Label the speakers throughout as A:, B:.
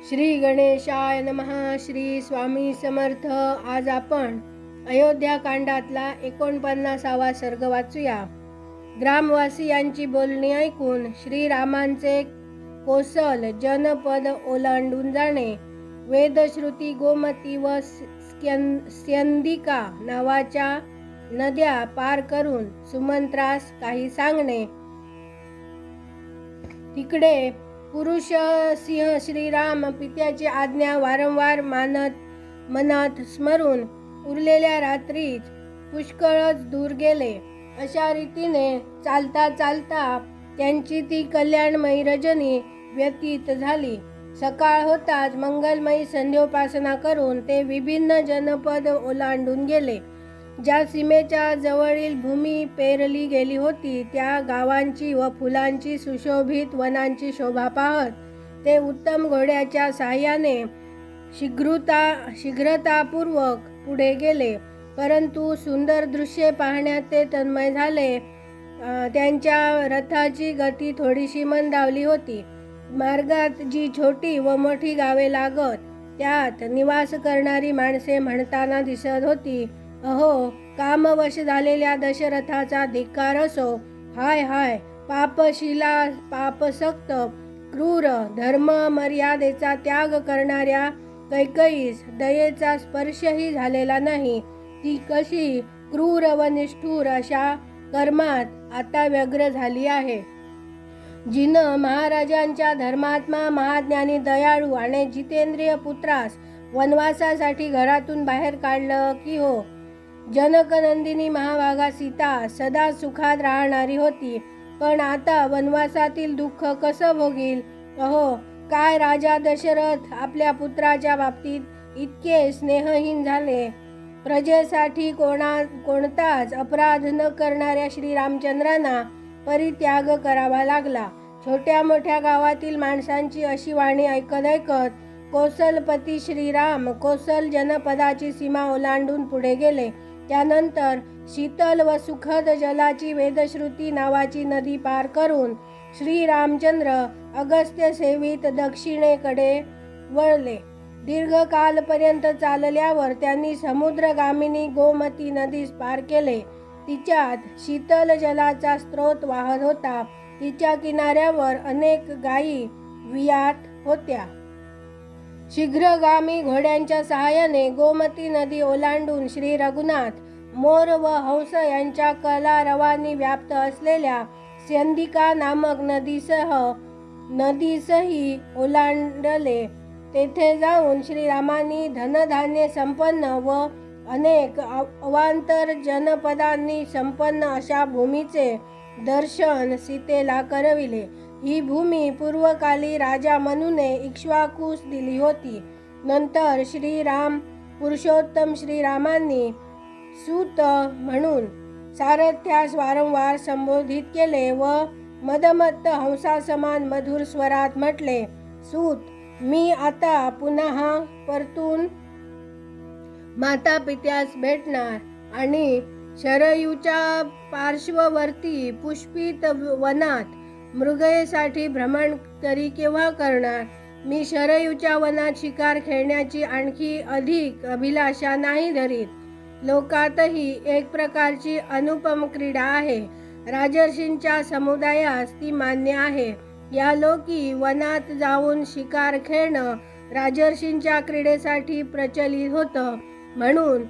A: श्री गणेशाय नमः. श्री स्वामी समर्थ. आज आपण अयोध्याकांडातला 49वा सर्ग वाचूया. ग्रामवासियांची बोलणी ऐकून श्रीरामांचे कोसल जनपद ओलांडून जाणे, वेदश्रुती, गोमती व स्यंदिका नावाच्या नद्या पार करून सुमंत्रास काही सांगणे, तिकडे पुरुष सिंह श्रीराम पित्याची आज्ञा वारंवार मनात स्मरून उरलेल्या रात्रीच पुष्कळच दूर गेले. अशा रीतीने चालता चालता त्यांची ती कल्याणमयी रजनी व्यतीत झाली. सकाळ होताच मंगलमयी संध्योपासना करून ते विभिन्न जनपद ओलांडून गेले. ज्या सीमेच्या जवळील भूमी पेरली गेली होती त्या गावांची व फुलांची सुशोभित वनांची शोभा पाहत ते उत्तम घोड्याच्या साहाय्याने शीघ्रतापूर्वक पुढे गेले. परंतु सुंदर दृश्ये पाहण्यात ते तन्मय झाले. त्यांच्या रथाची गती थोडीशी मंदावली होती. मार्गात जी छोटी व मोठी गावे लागत त्यात निवास करणारी माणसे म्हणताना दिसत होती, अहो, कामवश झालेल्या दशरथाचा धिक्कार असो. हाय हाय, पापशिला, पापसक्त, क्रूर, धर्म मर्यादेचा त्याग करणाऱ्या कैकईस दयेचा स्पर्शही झालेला नाही. ती कशी क्रूर व निष्ठुर अशा कर्मात आता व्यग्र झाली आहे. जिनं महाराजांच्या धर्मात्मा, महाज्ञानी, दयाळू आणि जितेंद्रिय पुत्रास वनवासासाठी घरातून बाहेर काढलं की हो. जनकनंदिनी महाभागा सीता सदा सुखात राहणारी होती, पण आता वनवासातील दुःख कसं भोगील. अहो, काय राजा दशरथ आपल्या पुत्राच्या बाबतीत इतके स्नेहहीन झाले. प्रजेसाठी कोणताच अपराध न करणाऱ्या श्रीरामचंद्रांना परित्याग करावा लागला. छोट्या मोठ्या गावातील माणसांची अशी वाणी ऐकत ऐकत कौसलपती श्रीराम कोसल जनपदाची सीमा ओलांडून पुढे गेले. त्यानंतर शीतल व सुखद जलाची वेदश्रुती नावाची नदी पार करून श्रीरामचंद्र अगस्त्य सेवित दक्षिणेकडे वळले. दीर्घकालपर्यंत चालल्यावर त्यांनी समुद्रगामिनी गोमती नदीस पार केले. तिच्यात शीतल जलाचा स्रोत वाहत होता. तिच्या किनाऱ्यावर अनेक गायी वियात होत्या. शीघ्रगामी घोड्यांच्या सहाय्याने गोमती नदी ओलांडून श्री रघुनाथ, मोर व हंस यांच्या कलारवांनी व्याप्त असलेल्या स्यंदिका नामक नदीसही ओलांडले. तेथे जाऊन श्रीरामांनी धनधान्य संपन्न व अनेक अवांतर जनपदांनी संपन्न अशा भूमीचे दर्शन सीतेला करविले. ही भूमी पूर्वकाली राजा मनूने इक्ष्वाकूस दिली होती. नंतर श्रीराम पुरुषोत्तम श्रीरामांनी सूत म्हणून सारथ्यास वारंवार संबोधित केले व मदमत्त हंसासमान मधुर स्वरात म्हटले, सूत, मी आता पुन्हा परतून माता पित्यास भेटणार आणि शरयूच्या पार्श्ववर्ती पुष्पित वनात मृगयेसाठी भ्रमण तरी केव्हा करणार. मी शरयूच्या वनात शिकार खेळण्याची आणखी अधिक अभिलाषा नाही धरीत. लोकातही एक प्रकारची अनुपम क्रीडा आहे. राजर्षींच्या समुदायास ती मान्य आहे. या लोकी वनात जाऊन शिकार खेळणं राजर्षींच्या क्रीडेसाठी प्रचलित होतं. म्हणून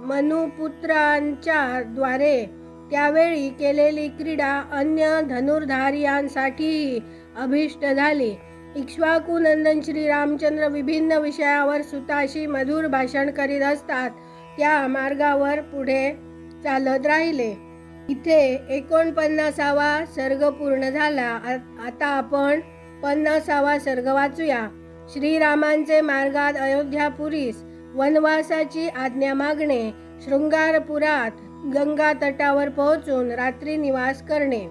A: मनुपुत्रांच्या द्वारे त्यावेळी केलेली क्रीडा अन्य धनुर्धारियांसाठीही अभिष्ट झाली. इक्ष्वाकू नंदन श्रीरामचंद्र विभिन्न विषयावर सुताशी मधुर भाषण करीत असतात. त्या मार्गावर पुढे चालत राहिले. इथे 49वा सर्ग पूर्ण झाला. आता आपण 50वा सर्ग वाचूया. श्रीरामांचे मार्गात अयोध्यापुरीस वनवासाची आज्ञा मागणे, शृंगारपुरात गंगा तटावर पोहोचून रात्री निवास करणे.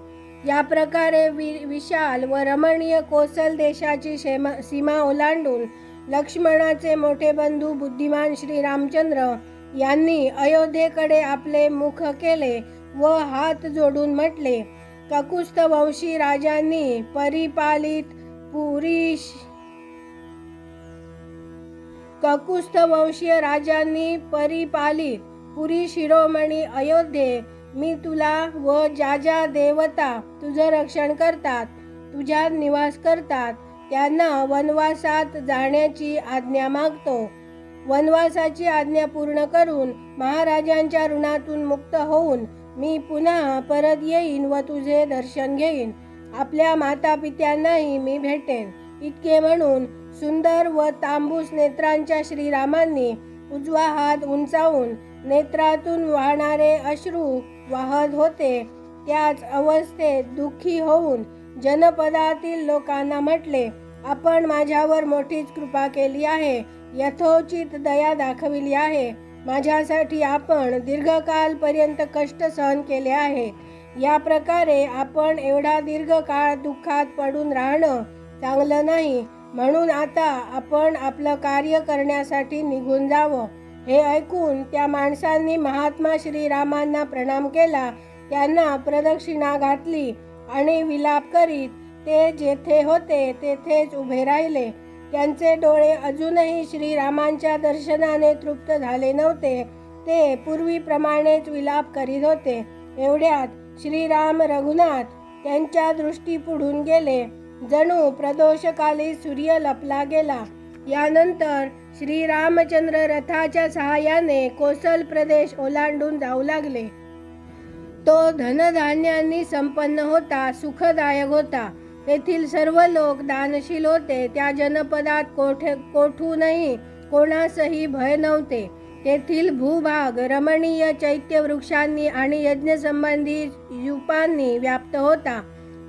A: या प्रकारे विशाल व रमणीय कोसल देशाची सीमा ओलांडून लक्ष्मणाचे मोठे बंधू बुद्धिमान श्रीरामचंद्र यांनी अयोध्येकडे आपले मुख केले व हात जोडून म्हटले, ककुस्थ वंशी राजांनी परिपालित ककुस्थ वंशीय राजांनी परिपालित पुरी शिरोमणी अयोध्ये मी तुला व ज्या ज्या देवता तुझं रक्षण करतात, तुझ्यात निवास करतात, त्यांना वनवासात जाण्याची आज्ञा मागतो. वनवासाची आज्ञा पूर्ण करून महाराजांच्या ऋणातून मुक्त होऊन मी पुन्हा परत येईन व तुझे दर्शन घेईन. आपल्या माता पित्यांनाही मी भेटेन. इतके म्हणून सुंदर व तांबूस नेत्रांच्या श्रीरामांनी उजवा हात उंचावून नेत्रातून वाहणारे अश्रू वाहत होते. त्याच अवस्थेत दुःखी होऊन जनपदातील लोकांना म्हटले, आपण माझ्यावर मोठीच कृपा केली आहे, यथोचित दया दाखविली आहे. माझ्यासाठी आपण दीर्घकालपर्यंत कष्ट सहन केले आहेत. या प्रकारे आपण एवढा दीर्घ काळ दुःखात पडून राहणं चांगलं नाही. म्हणून आता आपण आपलं कार्य करण्यासाठी निघून जावं. हे ऐकून त्या माणसांनी महात्मा श्रीरामांना प्रणाम केला. त्यांना प्रदक्षिणा घातली आणि विलाप करीत ते जेथे होते तेथेच उभे राहिले. त्यांचे डोळे अजूनही श्रीरामांच्या दर्शनाने तृप्त झाले नव्हते. ते पूर्वीप्रमाणेच विलाप करीत होते. एवढ्यात श्रीराम रघुनाथ त्यांच्या दृष्टीपुढून गेले. जणू प्रदोषकाली सूर्य लपला गेला. यानंतर श्रीरामचंद्र रथाच्या सहाय्याने कोसल प्रदेश ओलांडून जाऊ लागले. तो धनधान्यांनी संपन्न होता, सुखदायक होता. तेथील सर्व लोक दानशील होते. त्या जनपदात कोठूनही कोणासही भय नव्हते. तेथील भूभाग रमणीय चैत्य वृक्षांनी आणि यज्ञसंबंधी युपांनी व्याप्त होता.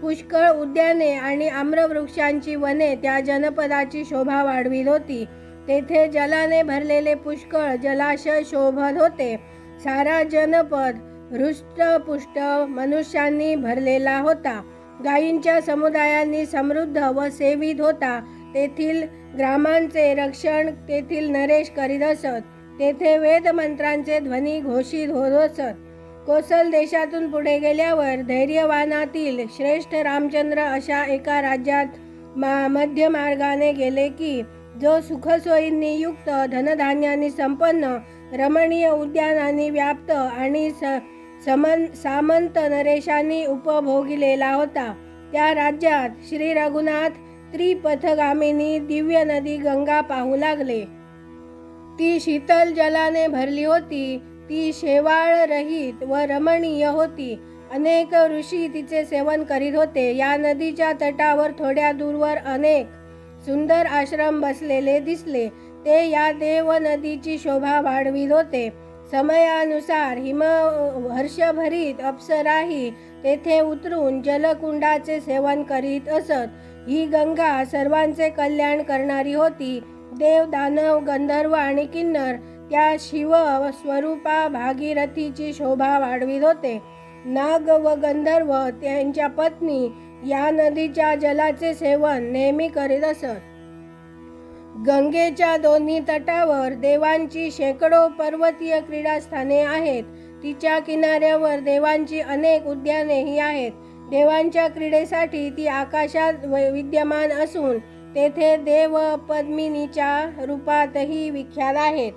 A: पुष्कळ उद्याने आणि आम्रवृक्षांची वने त्या जनपदाची शोभा वाढवित होती. तेथे जलाने भरलेले पुष्कळ जलाशय शोभत होते. सारा जनपद हृष्टपुष्ट मनुष्यांनी भरलेला होता. गायींच्या समुदायांनी समृद्ध व सेवित होता. तेथील ग्रामांचे रक्षण तेथील नरेश करीत असत. तेथे वेदमंत्रांचे ध्वनी घोषित होत असत. कोसल देशातून पुढे गेल्यावर धैर्यवानातील श्रेष्ठ रामचंद्र अशा एका राज्यात मध्य मार्गाने गेले की जो सुखसोयींनी युक्त, धनधान्यांनी संपन्न, रमणीय उद्यानांनी व्याप्त आणि सामंत नरेशांनी उपभोगिलेला होता. त्या राज्यात श्री रघुनाथ त्रिपथगामिनी दिव्य नदी गंगा पाहू लागले. ती शीतल जलाने भरली होती. ती शेवाळ रहित व रमणीय होती. अनेक ऋषी तिचे सेवन करीत होते. या नदीच्या तटावर थोड्या दूरवर अनेक सुंदर आश्रम बसलेले दिसले. ते या देव नदीची शोभा वाढवित होते. समयानुसार हर्षभरीत अप्सराही तेथे उतरून जलकुंडाचे सेवन करीत असत. ही गंगा सर्वांचे कल्याण करणारी होती. देव, दानव, गंधर्व आणि किन्नर त्या शिव स्वरूपा भागीरथीची शोभा वाढवित होते. नाग व गंधर्व त्यांच्या पत्नी या नदीच्या जलाचे सेवन नेहमी करीत असत. गंगेच्या दोन्ही तटावर देवांची शेकडो पर्वतीय क्रीडास्थाने आहेत. तिच्या किनाऱ्यावर देवांची अनेक उद्यानेही आहेत. देवांच्या क्रीडेसाठी ती आकाशात विद्यमान असून तेथे देव पद्मिनीच्या रूपातही विख्यात आहेत.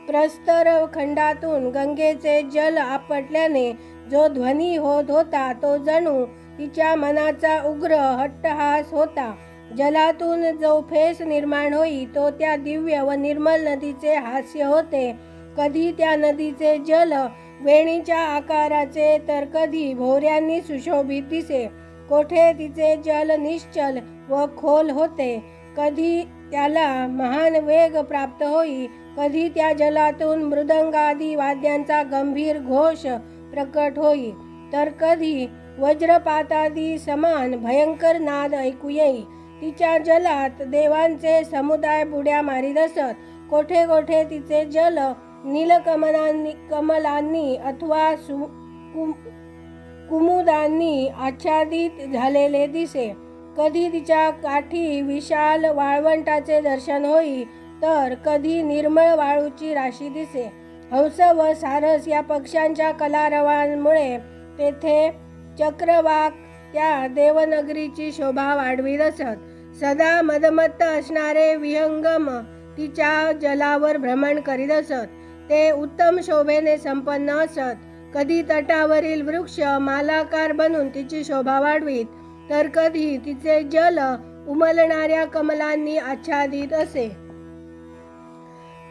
A: प्रस्तर खंडातून गंगेचे जल आपटल्याने जो ध्वनी होत होता तो जणू तिच्या मनाचा उग्र हट्टहास होता. जलातून जो फेस निर्माण होई तो त्या दिव्य व निर्मल नदीचे हास्य होते. कधी त्या नदीचे जल वेणीच्या आकाराचे तर कधी भोवऱ्यांनी सुशोभित दिसे. कोठे तिचे जल निश्चल व खोल होते. कधी त्याला महान वेग प्राप्त होई. कधी त्या जलातून मृदंगादी वाद्यांचा गंभीर घोष प्रकट होई, तर कधी वज्रपातादी समान भयंकर नाद ऐकू येई. तिच्या जलात देवांचे समुदाय बुड्या मारीत असत. कोठे कोठे तिचे जल कमलांनी अथवा कुमुदांनी आच्छादित झालेले दिसे. कधी तिच्या काठी विशाल वाळवंटाचे दर्शन होई, तर कधी निर्मळ वाळूची राशी दिसे. हंस व सारस या पक्ष्यांच्या कलारवांमुळे तेथे चक्रवाक त्या देवनगरीची शोभा वाढवित असत. सदा मदमत्त असणारे विहंगम तिच्या जलावर भ्रमण करीत असत. ते उत्तम शोभेने संपन्न असत. कधी तटावरील वृक्ष मालाकार बनून तिची शोभा वाढवीत, तर कधी तिचे जल उमलणाऱ्या कमलांनी आच्छादित असे.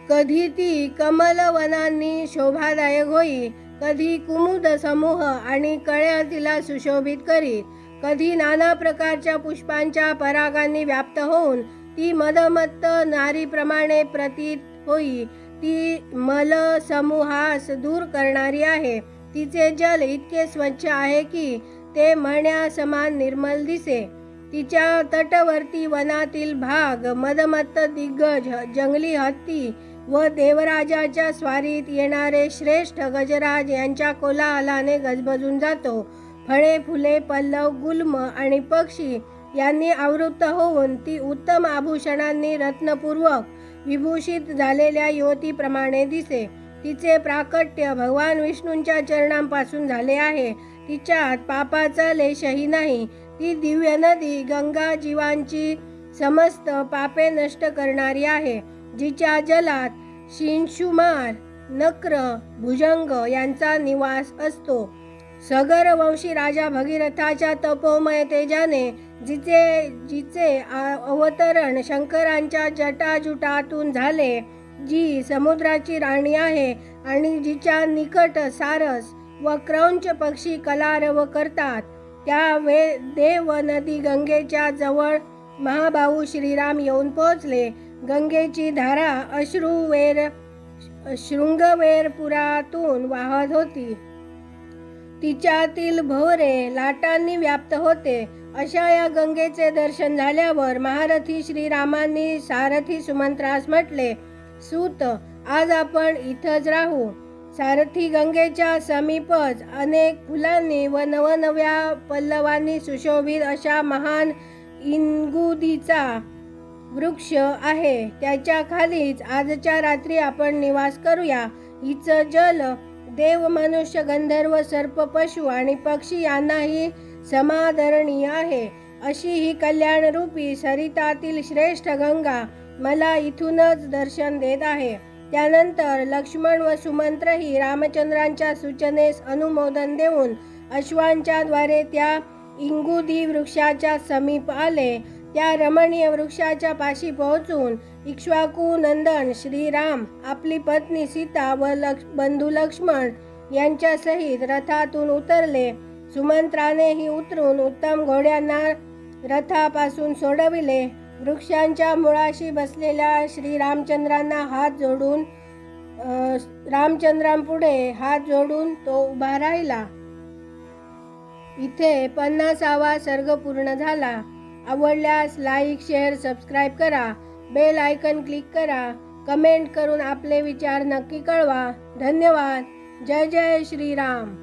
A: कधी ती कमलवनांनी शोभादायक होई, कधी कुमुद समूह आणि कळ्या तिला सुशोभित करीत, कधी नाना प्रकारच्या पुष्पांच्या परागांनी व्याप्त होऊन ती मदमत्त नारीप्रमाणे प्रतीत होई. ती मल समूहास दूर करणारी आहे. तिचे जल इतके स्वच्छ आहे की ते मण्यासमान निर्मल दिसे. तिच्या तटवर्ती वनातील भाग मदमत्त दिग्गज, जंगली हत्ती व देवराजाच्या स्वारीत येणारे श्रेष्ठ गजराज यांच्या कोलाहलाने गजबजून जातो. फळे, फुले, पल्लव, गुल्म आणि पक्षी यांनी आवृत्त होऊन ती उत्तम आभूषणांनी रत्नपूर्वक विभूषित झालेल्या युवतीप्रमाणे दिसे. तिचे प्राकट्य भगवान विष्णूंच्या चरणांपासून झाले आहे. तिच्यात पापाचा लेशही नाही. ती दिव्य नदी गंगा जीवांची समस्त पापे नष्ट करणारी आहे. जिच्या जलात शिंशुमार, नक्र, भुजंग यांचा निवास असतो. सगर वंशी राजा भगीरथाच्या तपोमय तेजाने जिचे अवतरण शंकरांच्या जटाजुटातून झाले, जी समुद्राची राणी आहे आणि जिच्या निकट सारस व क्रौंच पक्षी कलारव करतात, त्या देव नदी गंगेच्या जवळ महाबाहू श्रीराम येऊन पोहोचले. गंगेची धारा शृंगवेरपुरातून वाहत होती. तिच्यातील भोवरे लाटांनी व्याप्त होते. अशा या गंगेचे दर्शन झाल्यावर महारथी श्रीरामांनी सारथी सुमंत्रास म्हटले, सूत, आज आपण इथंच राहू. सारथी गंगेच्या समीपच अनेक फुलांनी व नवनव्या पल्लवांनी सुशोभित अशा महान इंगुदीचा वृक्ष आहे. त्याच्या खालीच आजच्या रात्री आपण निवास करूया. हिचं जल देव, मनुष्य, गंधर्व, सर्प, पशु आणि पक्षी यांनाही समादरणीय आहे. अशी ही कल्याणरूपी सरितातील श्रेष्ठ गंगा मला इथूनच दर्शन देत आहे. त्यानंतर लक्ष्मण व सुमंत्रही रामचंद्रांच्या सूचनेस अनुमोदन देऊन अश्वांच्या द्वारे त्या इंगुदी वृक्षाच्या समीप आले. त्या रमणीय वृक्षाच्या पाशी पोहोचून इक्ष्वाकू नंदन श्रीराम आपली पत्नी सीता व बंधू लक्ष्मण यांच्या सहित रथातून उतरले. सुमंत्रानेही उतरून उत्तम घोड्यांना रथापासून सोडविले. वृक्षांच्या मुळाशी बसलेल्या श्रीरामचंद्रांना रामचंद्रांपुढे हात जोडून तो उभा राहिला. इथे 50वा सर्ग पूर्ण झाला. आवडल्यास लाईक, शेअर, सबस्क्राईब करा. बेल आयकन क्लिक करा. कमेंट करून आपले विचार नक्की कळवा. धन्यवाद. जय जय श्रीराम.